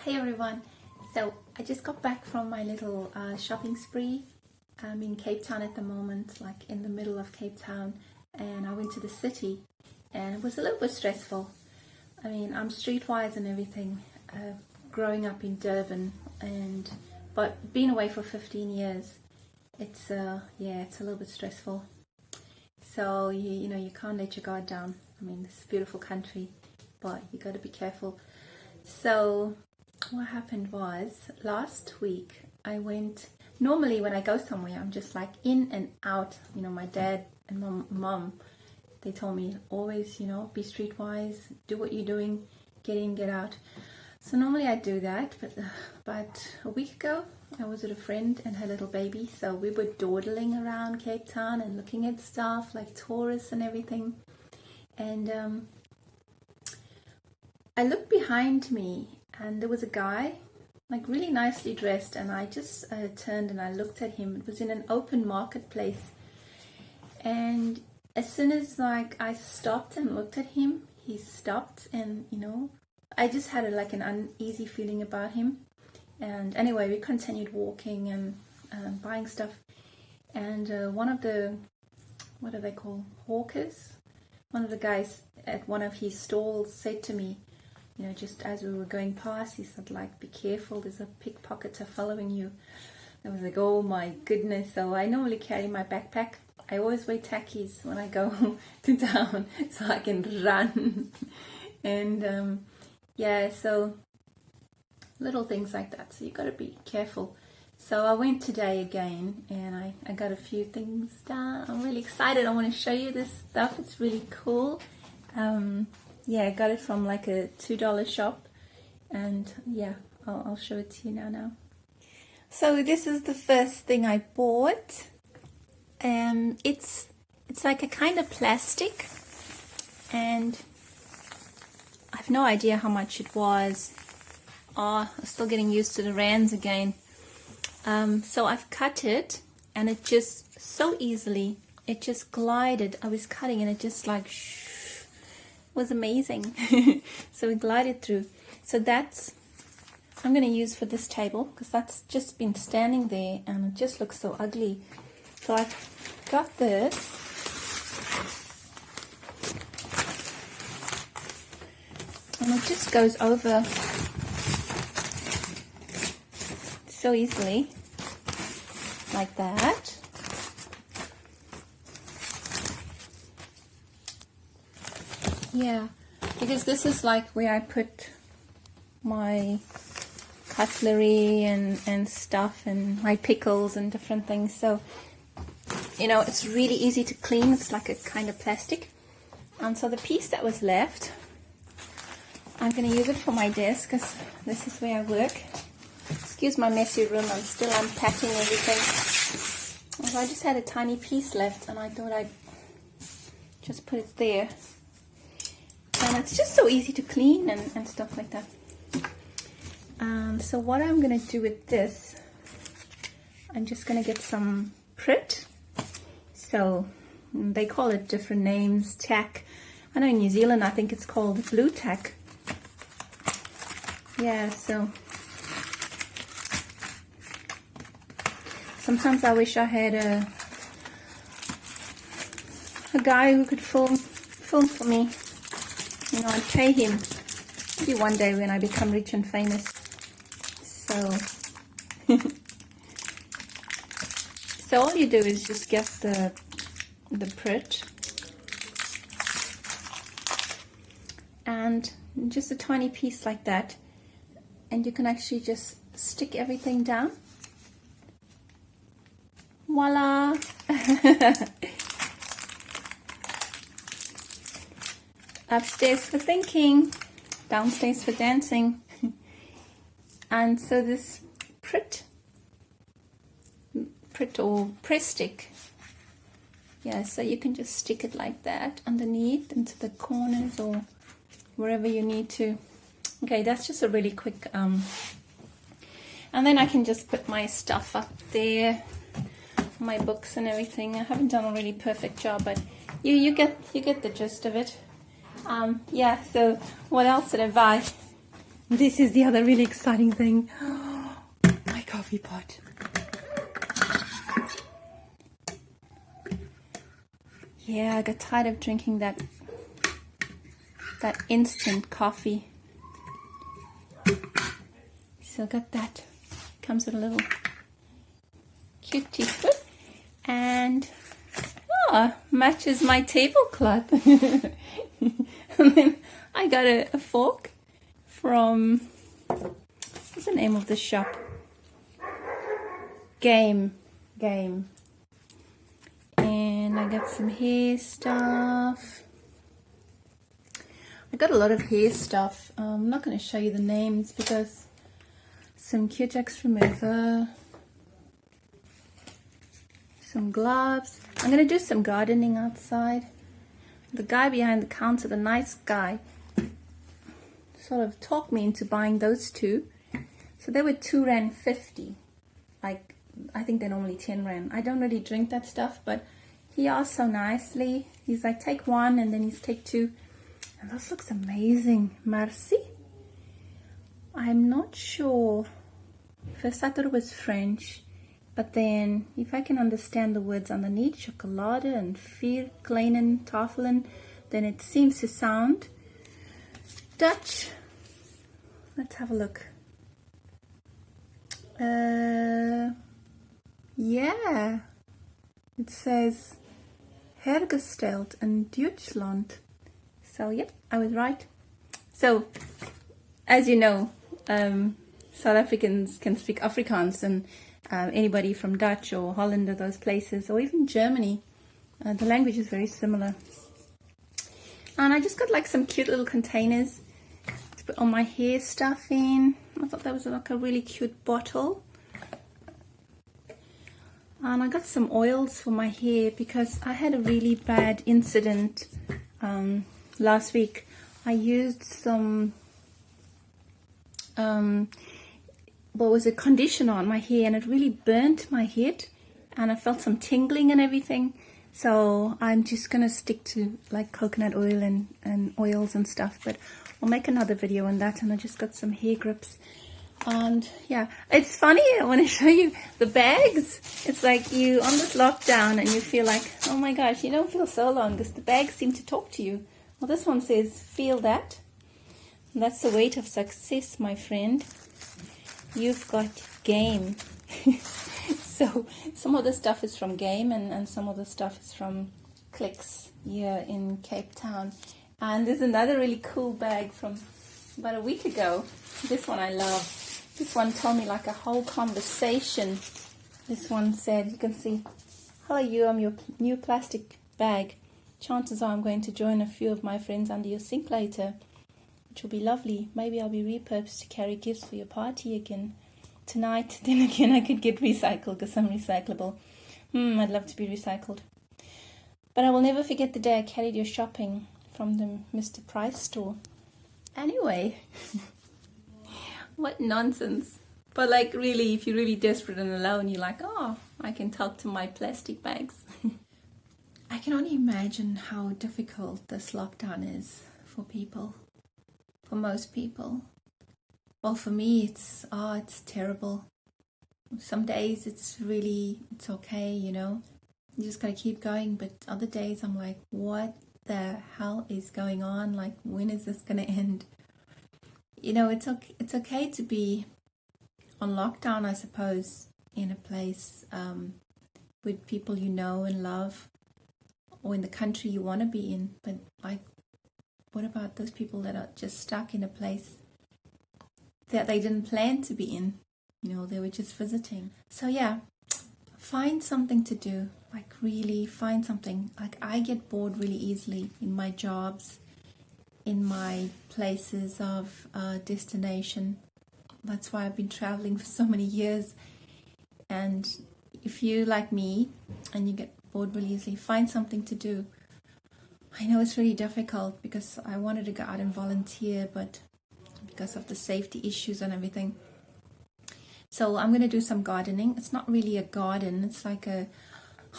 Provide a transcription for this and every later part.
Hey everyone, so I just got back from my little shopping spree. I'm in Cape Town at the moment, like in the middle of Cape Town, and I went to the city and it was a little bit stressful. I mean, I'm streetwise and everything, growing up in Durban, but being away for 15 years, it's it's a little bit stressful. So you can't let your guard down. I mean, it's a beautiful country, but you got to be careful. So what happened was last week I went. Normally when I go somewhere, I'm just like in and out. My dad and my mom, they told me always, be streetwise, do what you're doing, get in, get out. So normally I do that, but a week ago I was with a friend and her little baby, so we were dawdling around Cape Town and looking at stuff like tourists and everything. And I looked behind me and there was a guy, like really nicely dressed, and I just turned and I looked at him. It was in an open marketplace, and as soon as I stopped and looked at him, he stopped, and I just had an uneasy feeling about him. And anyway, we continued walking and buying stuff, and one of the, what do they call, hawkers, one of the guys at one of his stalls said to me, just as we were going past, he said, be careful, there's a pickpocketer following you. I was like, oh my goodness. So I normally carry my backpack. I always wear tackies when I go to town so I can run. And so little things like that. So you got to be careful. So I went today again and I got a few things done. I'm really excited. I want to show you this stuff. It's really cool. I got it from like a $2 shop, and I'll show it to you now. So this is the first thing I bought. It's like a kind of plastic, and I have no idea how much it was. I'm still getting used to the rands again. So I've cut it, and it just so easily, it just glided. I was cutting and it just was amazing. So it glided through. So that's I'm going to use for this table, because that's just been standing there and it just looks so ugly. So I've got this, and it just goes over so easily like that. Yeah, because this is like where I put my cutlery and stuff, and my pickles and different things. So it's really easy to clean. It's like a kind of plastic. And so the piece that was left, I'm going to use it for my desk, because this is where I work. Excuse my messy room, I'm still unpacking everything. So I just had a tiny piece left, and I thought I'd just put it there. And it's just so easy to clean and stuff like that. So what I'm going to do with this, I'm just going to get some Prit. So they call it different names, tack. I know in New Zealand I think it's called blue tack. Yeah, so sometimes I wish I had a guy who could film for me. I'd pay him. Maybe one day when I become rich and famous. So all you do is just get the Prit and just a tiny piece like that, and you can actually just stick everything down. Voila! Upstairs for thinking, downstairs for dancing. And so this Prit or press stick, so you can just stick it like that underneath into the corners or wherever you need to. Okay, that's just a really quick and then I can just put my stuff up there, my books and everything. I haven't done a really perfect job, but you get the gist of it. So what else did I buy? this is the other really exciting thing. My coffee pot. Yeah, I got tired of drinking that instant coffee. So I got that. Comes with a little cute teaspoon. And matches my tablecloth. And then I got a fork from, what's the name of the shop? Game. And I got some hair stuff. I got a lot of hair stuff. I'm not going to show you the names because some Cutex remover, some gloves. I'm going to do some gardening outside. The guy behind the counter, the nice guy, sort of talked me into buying those two. So they were R2.50. Like, I think they're normally 10 Rand. I don't really drink that stuff, but he asked so nicely. He's like, take one, and then he's take two. And this looks amazing. Merci. I'm not sure. First I thought it was French, but then if I can understand the words underneath, chocolade and vier kleinen tafelen, then it seems to sound Dutch. Let's have a look. Yeah, it says hergesteld in Deutschland. So yep, I was right. So as you know, South Africans can speak Afrikaans, and anybody from Dutch or Holland or those places, or even Germany, the language is very similar. And I just got like some cute little containers to put all my hair stuff in. I thought that was like a really cute bottle. And I got some oils for my hair because I had a really bad incident last week. I used some conditioner on my hair, and it really burnt my head, and I felt some tingling and everything. So I'm just gonna stick to like coconut oil and oils and stuff, but I'll make another video on that. And I just got some hair grips. And yeah, it's funny, I want to show you the bags. It's like you on this lockdown and you feel like, oh my gosh, you don't feel so long because the bags seem to talk to you. Well, this one says, feel that. And that's the weight of success, my friend. You've got game. So some of the stuff is from Game, and some of the stuff is from Clicks here in Cape Town. And there's another really cool bag from about a week ago. This one I love. This one told me like a whole conversation. This one said, you can see, hello you, I'm your new plastic bag. Chances are I'm going to join a few of my friends under your sink later, which will be lovely. Maybe I'll be repurposed to carry gifts for your party again tonight. Then again, I could get recycled because I'm recyclable. I'd love to be recycled. But I will never forget the day I carried your shopping from the Mr. Price store. Anyway, what nonsense. But like really, if you're really desperate and alone, you're like, oh, I can talk to my plastic bags. I can only imagine how difficult this lockdown is for people, for most people. Well, for me, it's terrible. Some days it's okay, you know. You just gotta keep going. But other days I'm like, what the hell is going on? Like, when is this gonna end? You know, it's okay to be on lockdown, I suppose, in a place with people you know and love, or in the country you want to be in. But like, what about those people that are just stuck in a place that they didn't plan to be in? You know, they were just visiting. So yeah, find something to do. Like, really find something. Like, I get bored really easily in my jobs, in my places of destination. That's why I've been traveling for so many years. And if you like me and you get bored really easily, find something to do. I know it's really difficult because I wanted to go out and volunteer, but because of the safety issues and everything. So I'm going to do some gardening. It's not really a garden. It's like a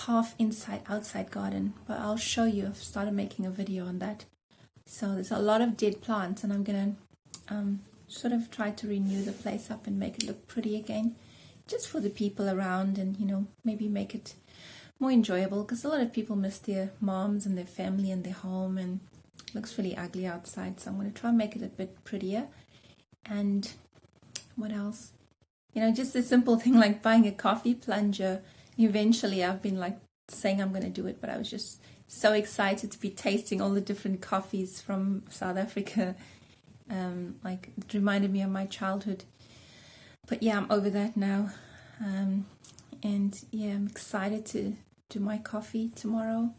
half inside outside garden, but I'll show you. I've started making a video on that. So there's a lot of dead plants, and I'm going to sort of try to renew the place up and make it look pretty again, just for the people around, and maybe make it more enjoyable, because a lot of people miss their moms and their family and their home, and it looks really ugly outside. So I'm going to try and make it a bit prettier. And what else? Just a simple thing like buying a coffee plunger. Eventually I've been like saying I'm going to do it, but I was just so excited to be tasting all the different coffees from South Africa. Like it reminded me of my childhood. But yeah, I'm over that now. And yeah, I'm excited to do my coffee tomorrow.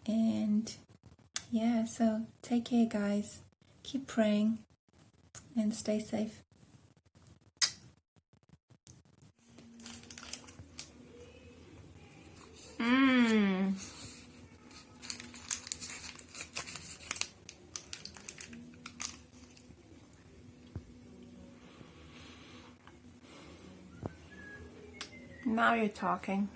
And yeah, so take care, guys. Keep praying and stay safe. Now you're talking.